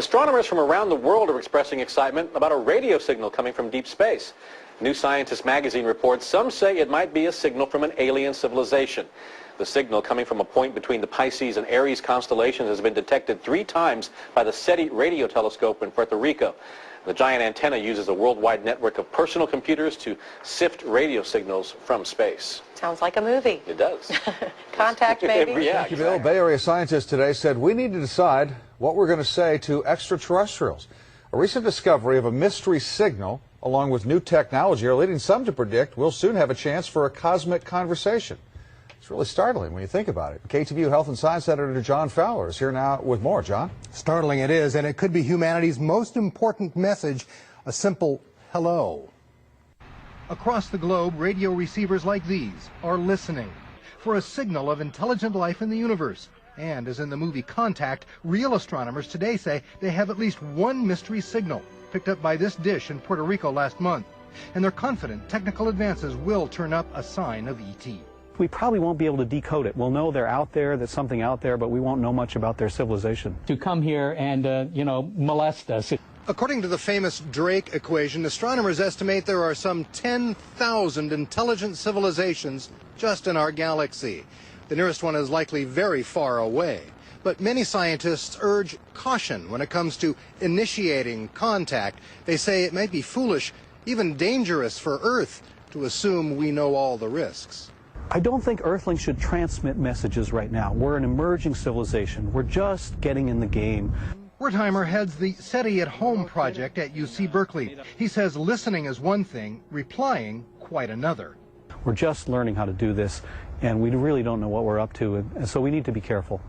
Astronomers from around the world are expressing excitement about a radio signal coming from deep space. New Scientist magazine reports some say it might be a signal from an alien civilization. The signal coming from a point between the Pisces and Aries constellations has been detected 3 times by the SETI radio telescope in Puerto Rico. The giant antenna uses a worldwide network of personal computers to sift radio signals from space. Sounds like a movie. It does. Contact, maybe? Yeah, Thank you, Bill. Bay Area scientists today said we need to decide what we're going to say to extraterrestrials. A recent discovery of a mystery signal, along with new technology, are leading some to predict we'll soon have a chance for a cosmic conversation. It's really startling when you think about it. KTVU Health and Science Editor John Fowler is here now with more. John? Startling it is, and it could be humanity's most important message, a simple hello. Across the globe, radio receivers like these are listening for a signal of intelligent life in the universe. And as in the movie Contact, real astronomers today say they have at least one mystery signal picked up by this dish in Puerto Rico last month. And they're confident technical advances will turn up a sign of ET. We probably won't be able to decode it. We'll know they're out there, there's something out there, but we won't know much about their civilization. To come here and, molest us. According to the famous Drake equation, astronomers estimate there are some 10,000 intelligent civilizations just in our galaxy. The nearest one is likely very far away. But many scientists urge caution when it comes to initiating contact. They say it might be foolish, even dangerous for Earth, to assume we know all the risks. I don't think Earthlings should transmit messages right now. We're an emerging civilization. We're just getting in the game. Wertheimer heads the SETI at Home project at UC Berkeley. He says listening is one thing, replying quite another. We're just learning how to do this, and we really don't know what we're up to, and so we need to be careful.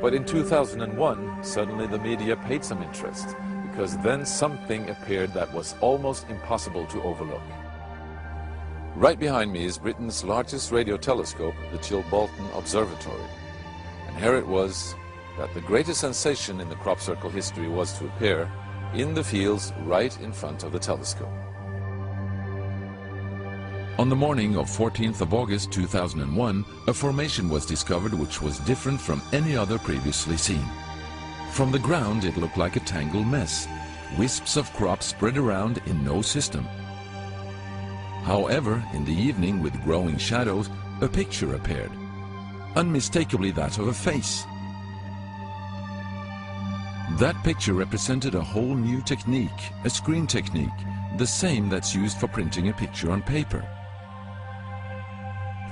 But in 2001, suddenly the media paid some interest, because then something appeared that was almost impossible to overlook. Right behind me is Britain's largest radio telescope, the Chilbolton Observatory. And here it was that the greatest sensation in the crop circle history was to appear in the fields right in front of the telescope. On the morning of 14th of August 2001, a formation was discovered which was different from any other previously seen. From the ground it looked like a tangled mess, wisps of crop spread around in no system. However, in the evening with growing shadows, a picture appeared, unmistakably that of a face. That picture represented a whole new technique, a screen technique, the same that's used for printing a picture on paper.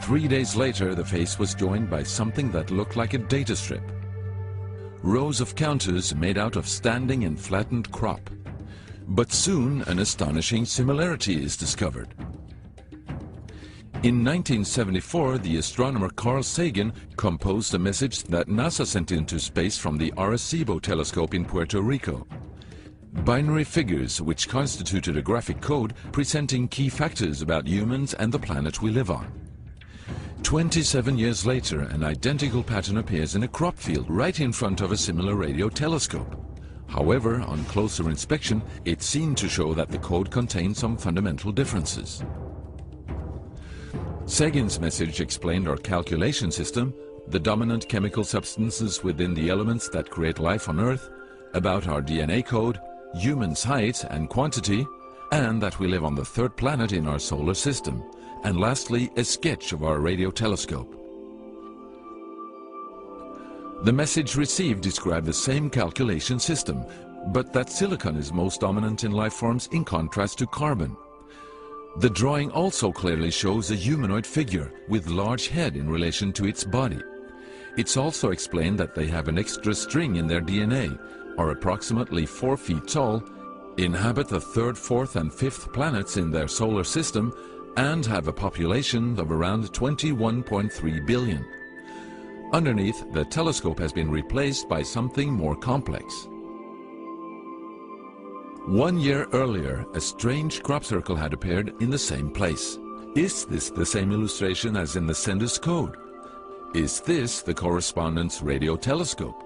3 days later, the face was joined by something that looked like a data strip. Rows of counters made out of standing and flattened crop. But soon an astonishing similarity is discovered. In 1974, the astronomer Carl Sagan composed a message that NASA sent into space from the Arecibo telescope in Puerto Rico. Binary figures which constituted a graphic code presenting key factors about humans and the planet we live on. 27 years later, an identical pattern appears in a crop field right in front of a similar radio telescope. However, on closer inspection, it seemed to show that the code contained some fundamental differences. Sagan's message explained our calculation system, the dominant chemical substances within the elements that create life on Earth, about our DNA code, humans' height and quantity, and that we live on the 3rd planet in our solar system, and lastly, a sketch of our radio telescope. The message received described the same calculation system, but that silicon is most dominant in life forms in contrast to carbon. The drawing also clearly shows a humanoid figure with large head in relation to its body. It's also explained that they have an extra string in their DNA, are approximately 4 feet tall, inhabit the 3rd, 4th and 5th planets in their solar system, and have a population of around 21.3 billion. Underneath, the telescope has been replaced by something more complex. 1 year earlier, a strange crop circle had appeared in the same place. Is this the same illustration as in the sender's code? Is this the correspondence radio telescope?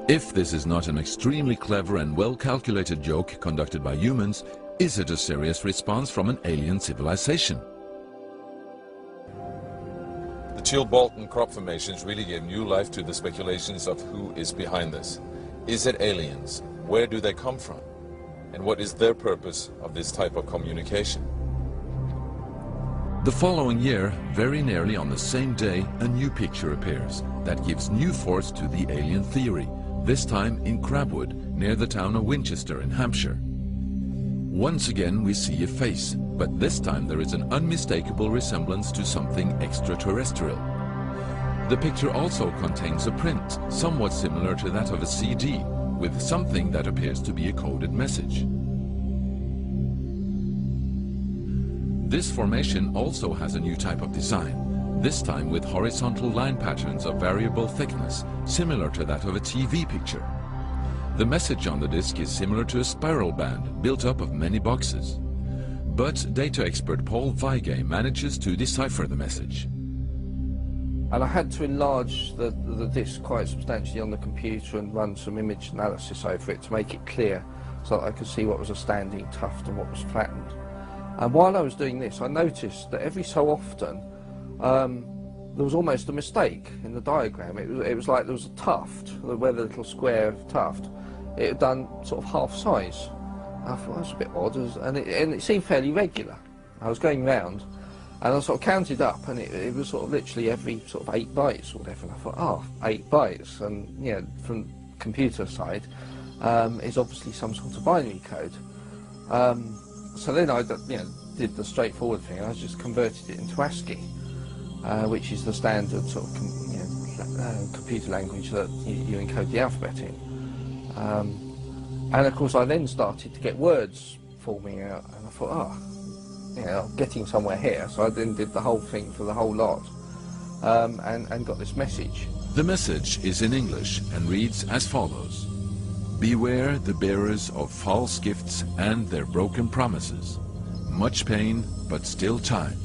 If this is not an extremely clever and well-calculated joke conducted by humans, is it a serious response from an alien civilization? The Chilbolton crop formations really gave new life to the speculations of who is behind this. Is it aliens? Where do they come from? And what is their purpose of this type of communication? The following year, very nearly on the same day, a new picture appears that gives new force to the alien theory, this time in Crabwood, near the town of Winchester in Hampshire. Once again we see a face, but this time there is an unmistakable resemblance to something extraterrestrial. The picture also contains a print, somewhat similar to that of a CD, with something that appears to be a coded message. This formation also has a new type of design, this time with horizontal line patterns of variable thickness, similar to that of a TV picture. The message on the disc is similar to a spiral band built up of many boxes. But data expert Paul Weige manages to decipher the message. And I had to enlarge the disc quite substantially on the computer and run some image analysis over it to make it clear so that I could see what was a standing tuft and what was flattened. And while I was doing this, I noticed that every so often there was almost a mistake in the diagram. It was like there was a tuft, where the little square tuft, it had done sort of half size. I thought that was a bit odd, and it seemed fairly regular. I was going round, and I sort of counted up, and it was sort of literally every sort of 8 bytes or whatever. And I thought, oh, 8 bytes, and yeah, from computer side, is obviously some sort of binary code. So then I did the straightforward thing, and I just converted it into ASCII, which is the standard sort of computer language that you encode the alphabet in. And of course I then started to get words forming out, and I thought, I'm getting somewhere here. So I then did the whole thing for the whole lot, and got this message. The message is in English and reads as follows. Beware the bearers of false gifts and their broken promises. Much pain, but still time.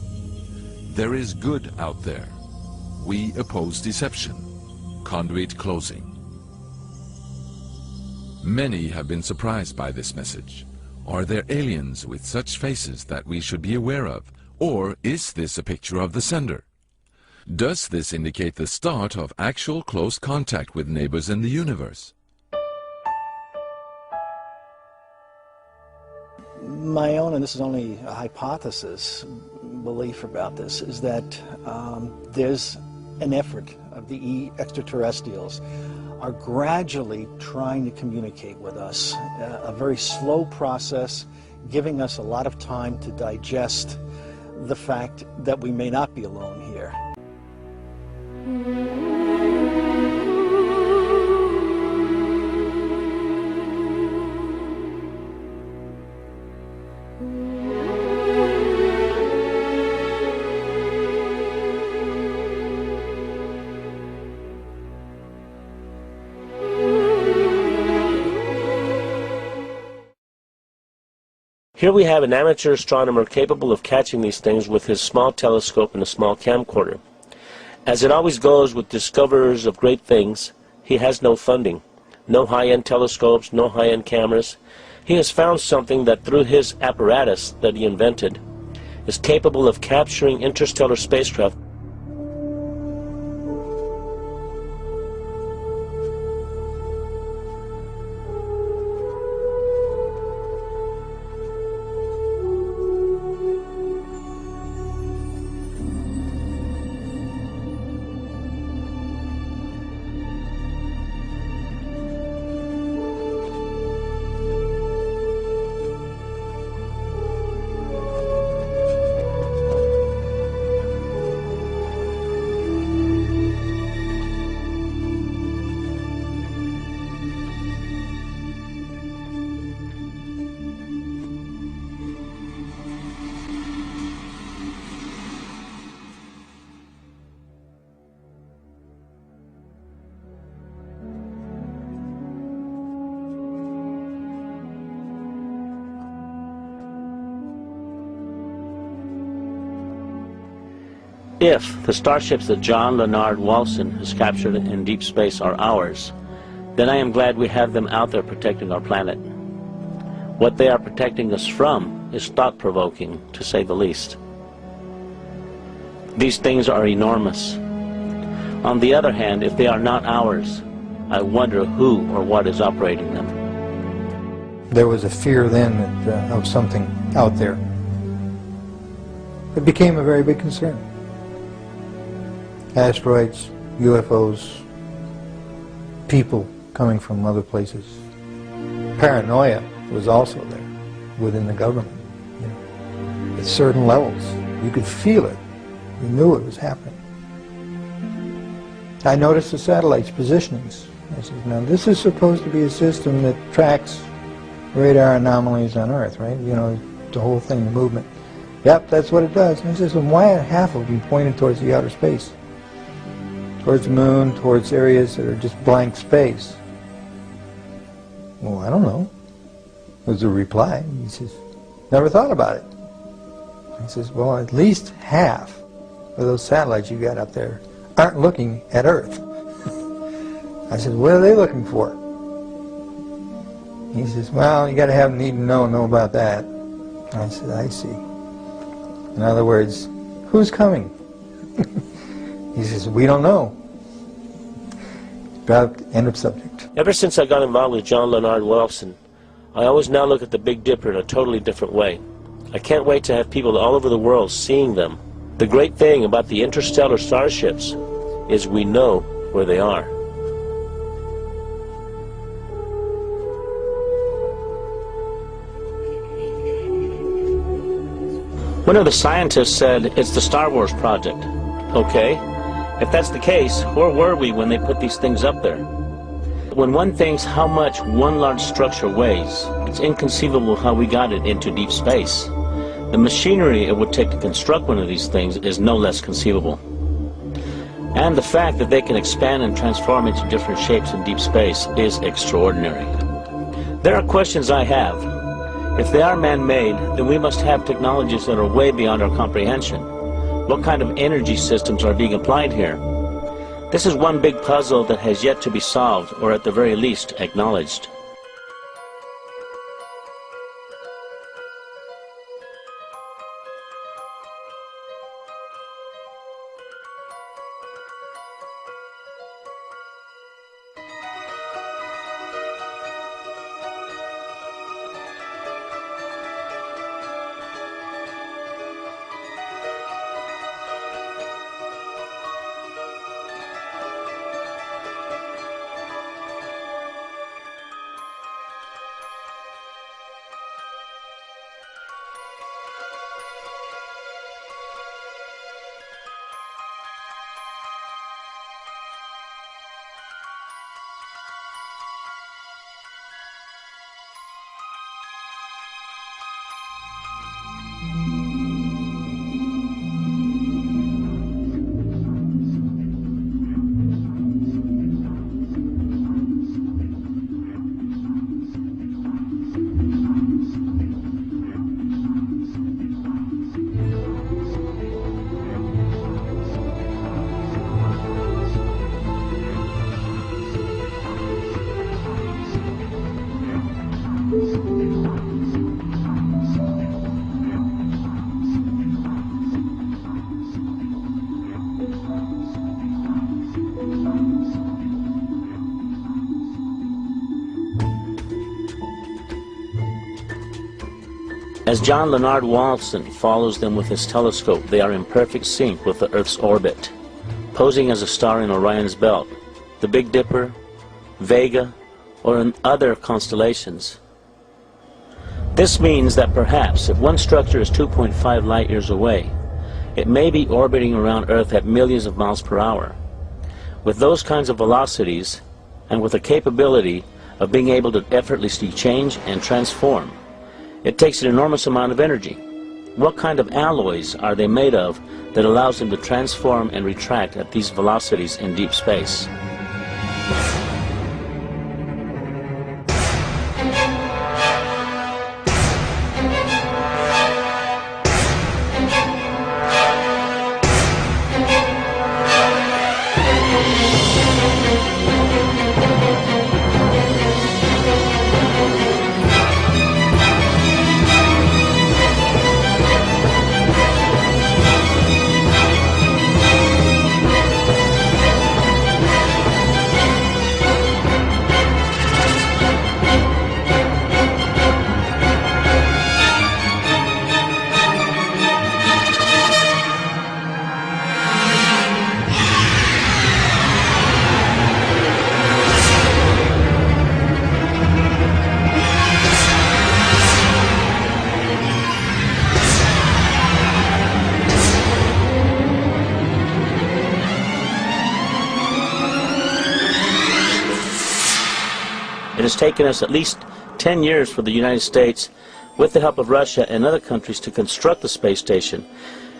There is good out there. We oppose deception. Conduit closing. Many have been surprised by this message. Are there aliens with such faces that we should be aware of? Or is this a picture of the sender? Does this indicate the start of actual close contact with neighbors in the universe? My own, and this is only a hypothesis, belief about this, is that there's an effort of the extraterrestrials are gradually trying to communicate with us. A very slow process, giving us a lot of time to digest the fact that we may not be alone here. Here we have an amateur astronomer capable of catching these things with his small telescope and a small camcorder. As it always goes with discoverers of great things, he has no funding, no high-end telescopes, no high-end cameras. He has found something that through his apparatus that he invented is capable of capturing interstellar spacecraft. If the starships that John Leonard Walson has captured in deep space are ours, then I am glad we have them out there protecting our planet. What they are protecting us from is thought-provoking, to say the least. These things are enormous. On the other hand, if they are not ours, I wonder who or what is operating them. There was a fear then that, of something out there. It became a very big concern. Asteroids, UFOs, people coming from other places. Paranoia was also there within the government. You know, at certain levels, you could feel it. You knew it was happening. I noticed the satellites' positionings. I said, now this is supposed to be a system that tracks radar anomalies on Earth, right? You know, the whole thing, the movement. Yep, that's what it does. And I said, well, why are half of them pointed towards the outer space? Towards the moon, towards areas that are just blank space? Well, I don't know, was the reply. He says, never thought about it. He says, well, at least half of those satellites you got up there aren't looking at Earth. I said, what are they looking for? He says, well, you got to have need to know about that. I said, I see. In other words, who's coming? He says, we don't know. About end of subject. Ever since I got involved with John Leonard Walson, I always now look at the Big Dipper in a totally different way. I can't wait to have people all over the world seeing them. The great thing about the interstellar starships is we know where they are. One of the scientists said it's the Star Wars project. Okay, if that's the case, where were we when they put these things up there? When one thinks how much one large structure weighs, it's inconceivable how we got it into deep space. The machinery it would take to construct one of these things is no less conceivable. And the fact that they can expand and transform into different shapes in deep space is extraordinary. There are questions I have. If they are man-made, then we must have technologies that are way beyond our comprehension. What kind of energy systems are being applied here? This is one big puzzle that has yet to be solved, or at the very least, acknowledged. As John Leonard Walson follows them with his telescope, they are in perfect sync with the Earth's orbit, posing as a star in Orion's belt, the Big Dipper, Vega, or in other constellations. This means that perhaps if one structure is 2.5 light years away, it may be orbiting around Earth at millions of miles per hour. With those kinds of velocities, and with the capability of being able to effortlessly change and transform, it takes an enormous amount of energy. What kind of alloys are they made of that allows them to transform and retract at these velocities in deep space? has taken us at least 10 years for the United States, with the help of Russia and other countries, to construct the space station.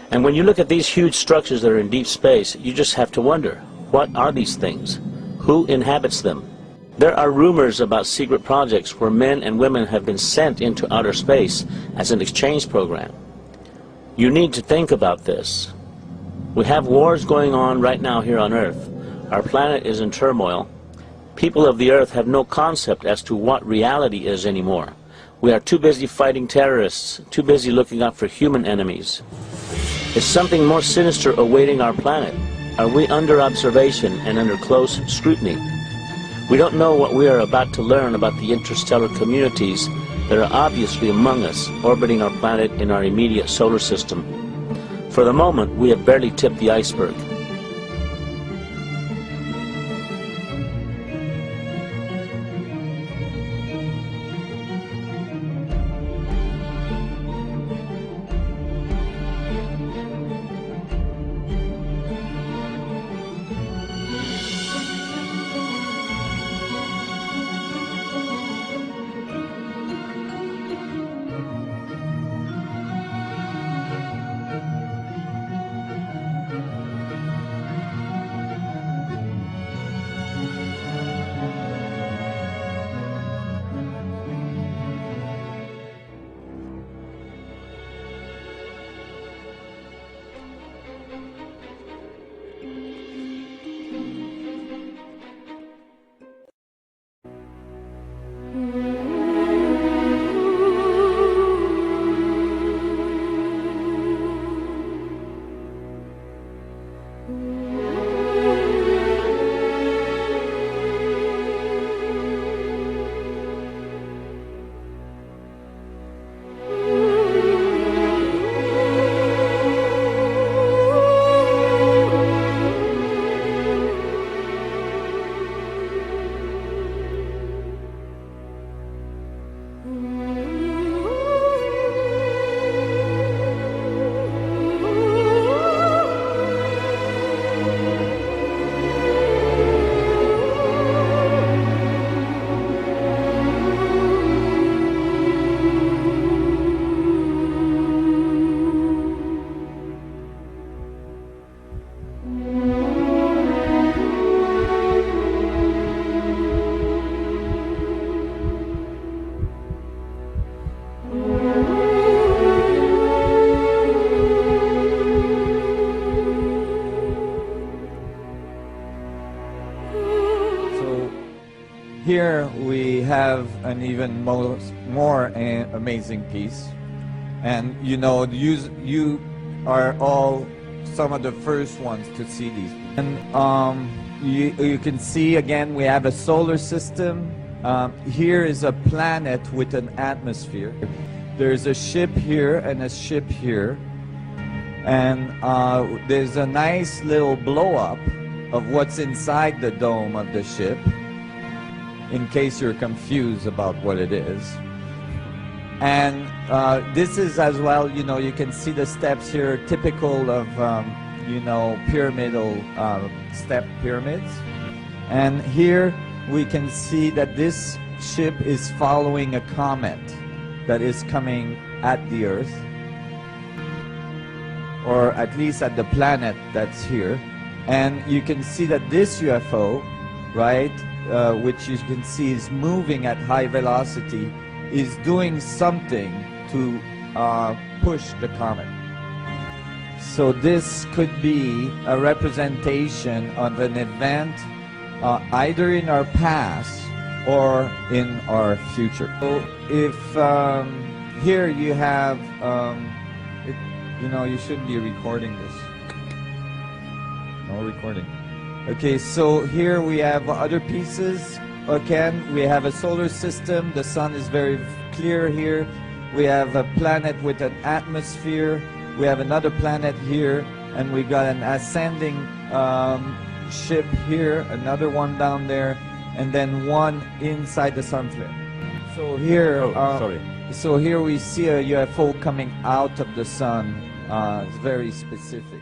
And when you look at these huge structures that are in deep space, you just have to wonder, what are these things? Who inhabits them? There are rumors about secret projects where men and women have been sent into outer space as an exchange program. You need to think about this. We have wars going on right now here on Earth. Our planet is in turmoil. People of the Earth have no concept as to what reality is anymore. We are too busy fighting terrorists, too busy looking out for human enemies. Is something more sinister awaiting our planet? Are we under observation and under close scrutiny? We don't know what we are about to learn about the interstellar communities that are obviously among us, orbiting our planet in our immediate solar system. For the moment, we have barely tipped the iceberg. Here we have an even more amazing piece, and you know, you are all some of the first ones to see these. And you can see again we have a solar system. Here is a planet with an atmosphere. There's a ship here and a ship here, and there's a nice little blow up of what's inside the dome of the ship, in case you're confused about what it is. And this is as well, you know, you can see the steps here, typical of, you know, pyramidal step pyramids. And here we can see that this ship is following a comet that is coming at the Earth, or at least at the planet that's here. And you can see that this UFO, right, which you can see is moving at high velocity, is doing something to push the comet. So this could be a representation of an event either in our past or in our future. So if here you have, you know, you shouldn't be recording this. No recording. Okay, so here we have other pieces. Again, we have a solar system. The sun is very clear here. We have a planet with an atmosphere. We have another planet here, and we got an ascending ship here, another one down there, and then one inside the sun flare. So here, so here we see a UFO coming out of the sun. It's very specific.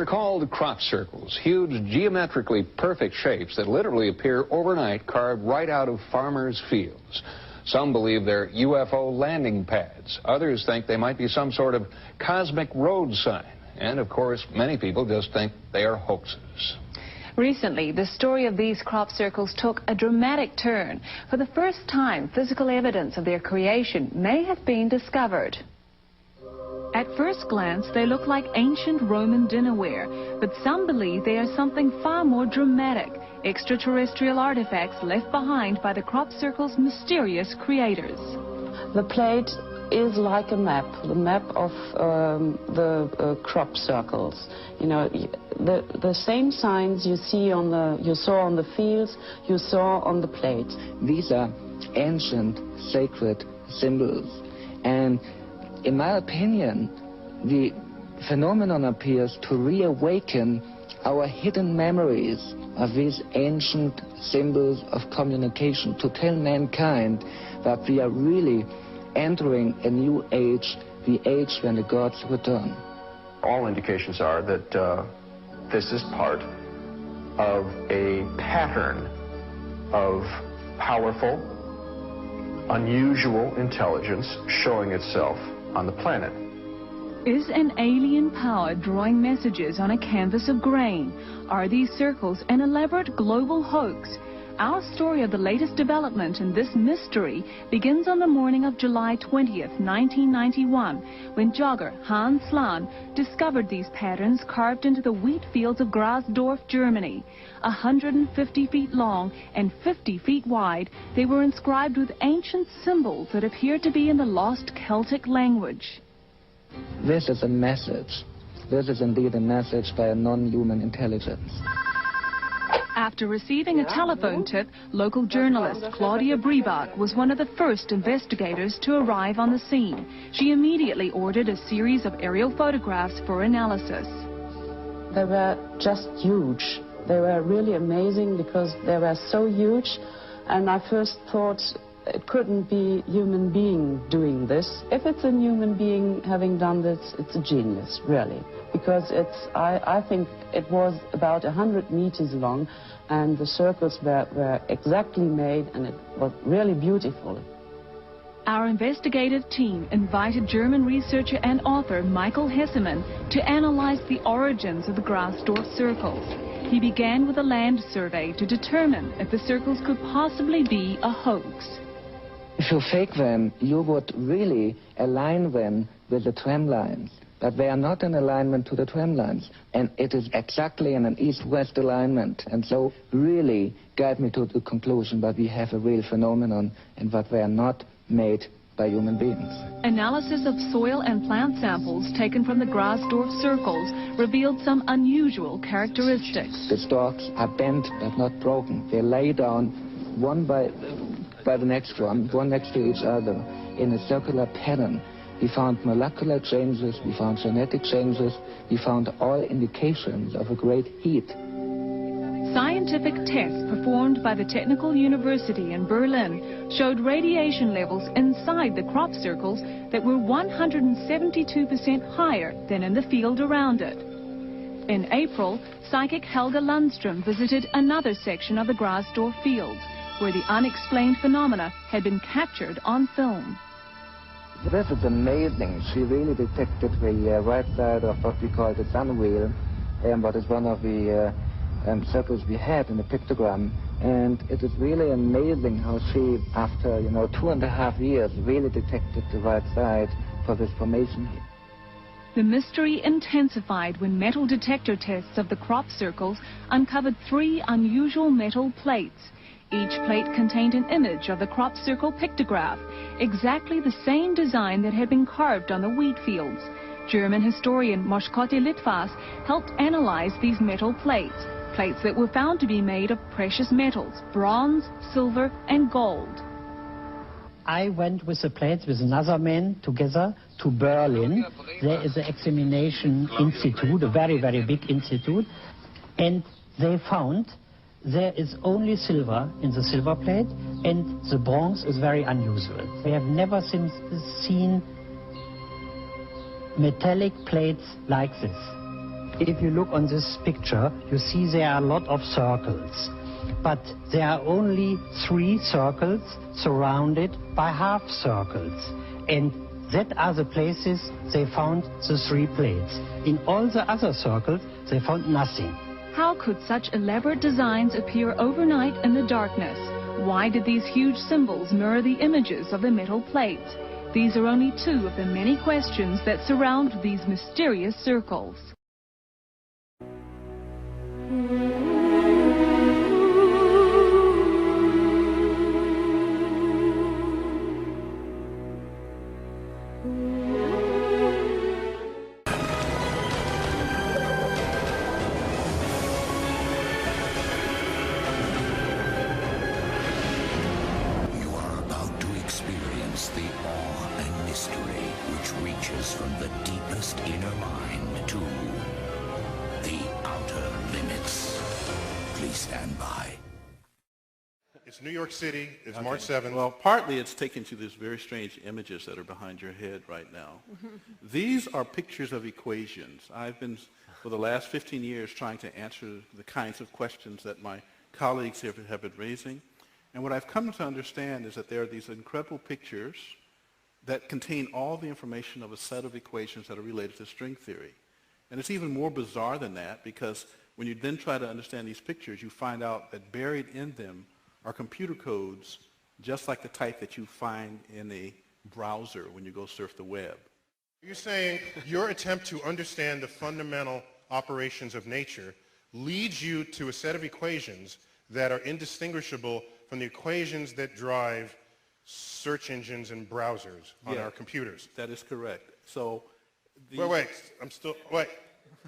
They're called crop circles, huge geometrically perfect shapes that literally appear overnight, carved right out of farmers' fields. Some believe they're UFO landing pads. Others think they might be some sort of cosmic road sign. And, of course, many people just think they are hoaxes. Recently, the story of these crop circles took a dramatic turn. For the first time, physical evidence of their creation may have been discovered. At first glance, they look like ancient Roman dinnerware, but some believe they are something far more dramatic, extraterrestrial artifacts left behind by the crop circle's mysterious creators. The plate is like a map, the map of the crop circles. You know, the same signs you saw on the fields, you saw on the plate. These are ancient sacred symbols, and in my opinion, the phenomenon appears to reawaken our hidden memories of these ancient symbols of communication, to tell mankind that we are really entering a new age, the age when the gods return. All indications are that this is part of a pattern of powerful, unusual intelligence showing itself on the planet. Is an alien power drawing messages on a canvas of grain? Are these circles an elaborate global hoax? Our story of the latest development in this mystery begins on the morning of July 20th, 1991, when jogger Hans Slan discovered these patterns carved into the wheat fields of Grasdorf, Germany. 150 feet long and 50 feet wide, they were inscribed with ancient symbols that appeared to be in the lost Celtic language. This is a message. This is indeed a message by a non-human intelligence. After receiving a telephone tip, local journalist Claudia Briebach was one of the first investigators to arrive on the scene. She immediately ordered a series of aerial photographs for analysis. They were just huge. They were really amazing because they were so huge, and I first thought it couldn't be a human being doing this. If it's a human being having done this, it's a genius, really. Because I think it was about 100 meters long, and the circles were exactly made, and it was really beautiful. Our investigative team invited German researcher and author Michael Hessemann to analyze the origins of the Grasdorf circles. He began with a land survey to determine if the circles could possibly be a hoax. If you fake them, you would really align them with the tram lines. But they are not in alignment to the tram lines. And it is exactly in an east-west alignment. And so really guide me to the conclusion that we have a real phenomenon and that they are not made by human beings. Analysis of soil and plant samples taken from the Grasdorf circles revealed some unusual characteristics. The stalks are bent but not broken. They lay down one by the next one next to each other in a circular pattern. We found molecular changes, we found genetic changes, we found all indications of a great heat. Scientific tests performed by the Technical University in Berlin showed radiation levels inside the crop circles that were 172% higher than in the field around it. In April, psychic Helga Lundström visited another section of the Grasdorf fields, where the unexplained phenomena had been captured on film. This is amazing. She really detected the right side of what we call the sun wheel, what is one of the circles we had in the pictogram. And it is really amazing how she, after 2.5 years, really detected the right side for this formation here. The mystery intensified when metal detector tests of the crop circles uncovered 3 unusual metal plates. Each plate contained an image of the crop circle pictograph, exactly the same design that had been carved on the wheat fields. German historian Moschkotte Litvas helped analyze these metal plates that were found to be made of precious metals, bronze, silver, and gold. I went with the plates with another man together to Berlin. There is an examination institute, a very, very big institute, and they found there is only silver in the silver plate, and the bronze is very unusual. We have never seen metallic plates like this. If you look on this picture, you see there are a lot of circles. But there are only 3 circles surrounded by half circles. And that are the places they found the 3 plates. In all the other circles, they found nothing. How could such elaborate designs appear overnight in the darkness? Why did these huge symbols mirror the images of the metal plates? These are only 2 of the many questions that surround these mysterious circles. From the deepest inner mind to the outer limits. Please stand by. It's New York City. It's March 7th. Well, partly it's taken to these very strange images that are behind your head right now. These are pictures of equations. I've been, for the last 15 years, trying to answer the kinds of questions that my colleagues have been raising. And what I've come to understand is that there are these incredible pictures that contain all the information of a set of equations that are related to string theory. And it's even more bizarre than that, because when you then try to understand these pictures, you find out that buried in them are computer codes just like the type that you find in a browser when you go surf the web. You're saying your attempt to understand the fundamental operations of nature leads you to a set of equations that are indistinguishable from the equations that drive search engines and browsers on our computers. That is correct. So, wait,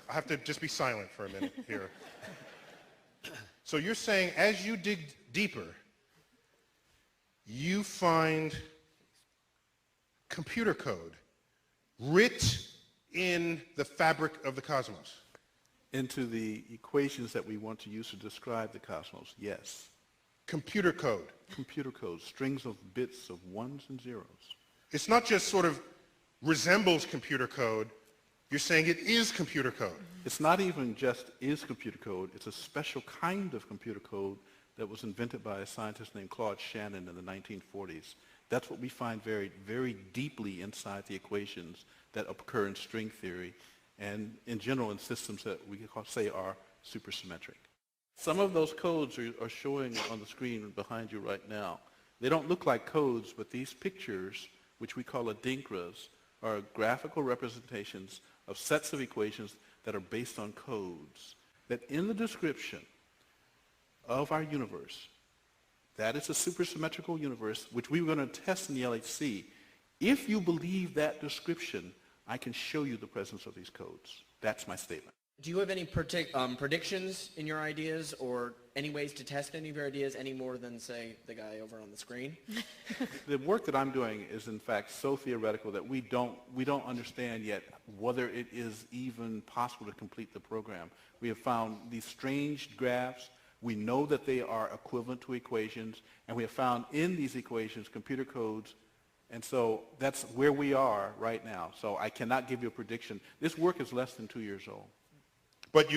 I have to just be silent for a minute here. So you're saying as you dig deeper, you find computer code writ in the fabric of the cosmos? Into the equations that we want to use to describe the cosmos, yes. Computer code. Computer code, strings of bits of ones and zeros. It's not just sort of resembles computer code. You're saying it is computer code. It's not even just is computer code. It's a special kind of computer code that was invented by a scientist named Claude Shannon in the 1940s. That's what we find very, very deeply inside the equations that occur in string theory and in general in systems that we say are supersymmetric. Some of those codes are showing on the screen behind you right now. They don't look like codes, but these pictures, which we call adinkras, are graphical representations of sets of equations that are based on codes. That in the description of our universe, that is a supersymmetrical universe, which we were going to test in the LHC. If you believe that description, I can show you the presence of these codes. That's my statement. Do you have any predictions in your ideas, or any ways to test any of your ideas any more than, say, the guy over on the screen? The work that I'm doing is, in fact, so theoretical that we don't understand yet whether it is even possible to complete the program. We have found these strange graphs. We know that they are equivalent to equations, and we have found in these equations computer codes. And so that's where we are right now. So I cannot give you a prediction. This work is less than 2 years old. But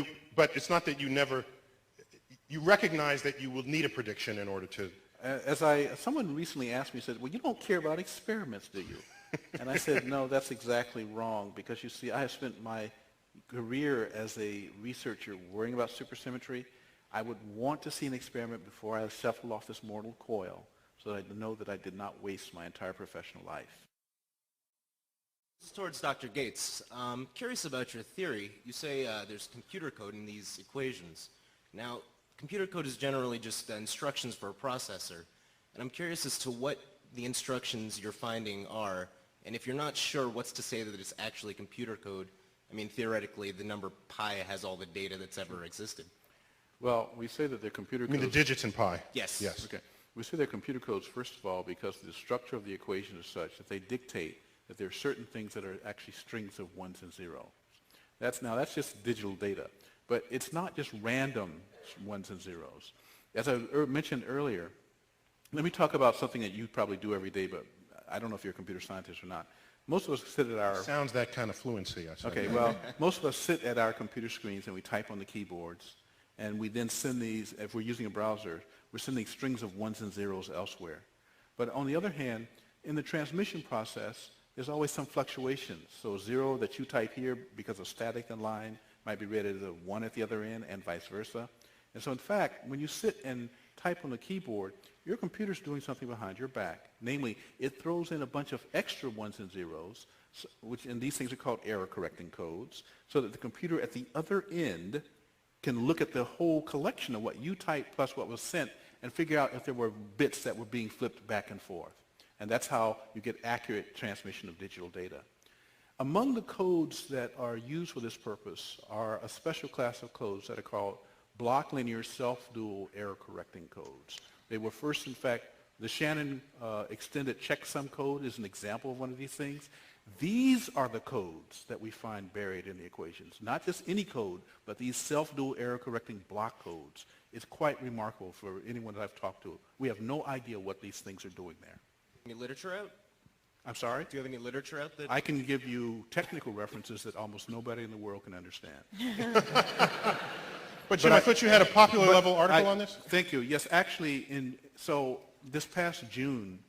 it's not that you recognize that you will need a prediction in order to... Someone recently asked me, said, well, you don't care about experiments, do you? And I said, no, that's exactly wrong, because you see, I have spent my career as a researcher worrying about supersymmetry. I would want to see an experiment before I shuffle off this mortal coil, so that I know that I did not waste my entire professional life. This is towards Dr. Gates. I'm curious about your theory. You say there's computer code in these equations. Now, computer code is generally just instructions for a processor. And I'm curious as to what the instructions you're finding are. And if you're not sure what's to say that it's actually computer code, I mean, theoretically, the number pi has all the data that's ever existed. Well, we say that they're computer codes. You mean the digits in pi? Yes. Yes. Okay. We say they're computer codes, first of all, because the structure of the equation is such that they dictate that there are certain things that are actually strings of ones and zeros. That's just digital data. But it's not just random ones and zeros. As I mentioned earlier, let me talk about something that you probably do every day, but I don't know if you're a computer scientist or not. Most of us sit at our... Sounds that kind of fluency. Okay, well, most of us sit at our computer screens and we type on the keyboards, and we then send these, if we're using a browser, we're sending strings of ones and zeros elsewhere. But on the other hand, in the transmission process, there's always some fluctuations. So 0 that you type here because of static in line might be read as a 1 at the other end, and vice versa. And so in fact, when you sit and type on the keyboard, your computer's doing something behind your back. Namely, it throws in a bunch of extra ones and zeros, and these things are called error correcting codes, so that the computer at the other end can look at the whole collection of what you typed plus what was sent and figure out if there were bits that were being flipped back and forth. And that's how you get accurate transmission of digital data. Among the codes that are used for this purpose are a special class of codes that are called block linear self-dual error correcting codes. They were first, in fact, the Shannon extended checksum code is an example of one of these things. These are the codes that we find buried in the equations. Not just any code, but these self-dual error correcting block codes. It's quite remarkable for anyone that I've talked to. We have no idea what these things are doing there. Any literature out? I'm sorry? Do you have any literature out that... I can give you technical references that almost nobody in the world can understand. But Jim, I thought you had a popular level article on this? Thank you. Yes, actually, so this past June,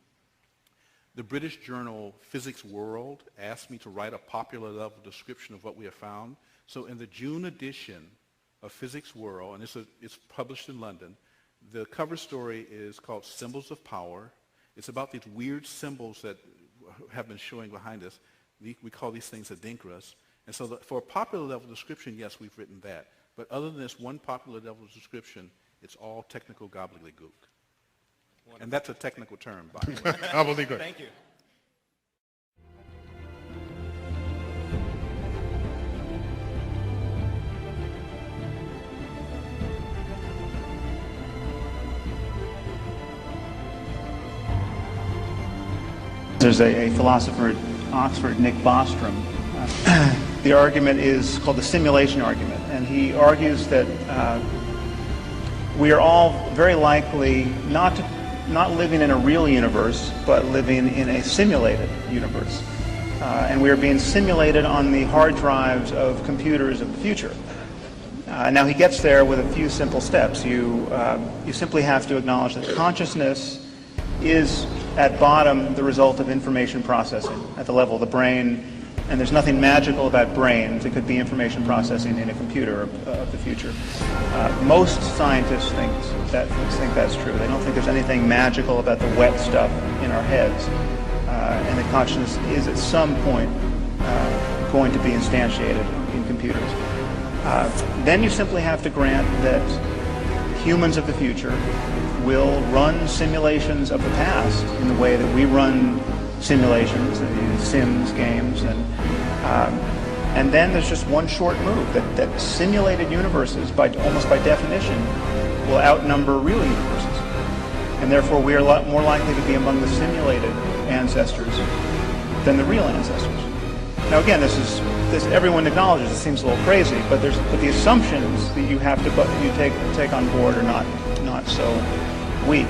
the British journal Physics World asked me to write a popular level description of what we have found. So in the June edition of Physics World, and it's published in London, the cover story is called Symbols of Power. It's about these weird symbols that have been showing behind us. We call these things adinkras. And so for a popular level description, yes, we've written that. But other than this one popular level description, it's all technical gobbledygook. Wonderful. And that's a technical term, by the way. Gobbledygook. Thank you. There's a philosopher at Oxford, Nick Bostrom. The argument is called the simulation argument, and he argues that we are all very likely not living in a real universe, but living in a simulated universe. And we are being simulated on the hard drives of computers of the future. Now he gets there with a few simple steps. You simply have to acknowledge that consciousness is at bottom the result of information processing at the level of the brain, and there's nothing magical about brains. It could be information processing in a computer of the future. Most scientists think that's true. They don't think there's anything magical about the wet stuff in our heads, and that consciousness is at some point going to be instantiated in computers. Then you simply have to grant that humans of the future will run simulations of the past in the way that we run simulations, the Sims games, and then there's just one short move, that simulated universes, almost by definition, will outnumber real universes. And therefore we are a lot more likely to be among the simulated ancestors than the real ancestors. Now again, this everyone acknowledges it seems a little crazy, but the assumptions that you have to take on board are not so weak.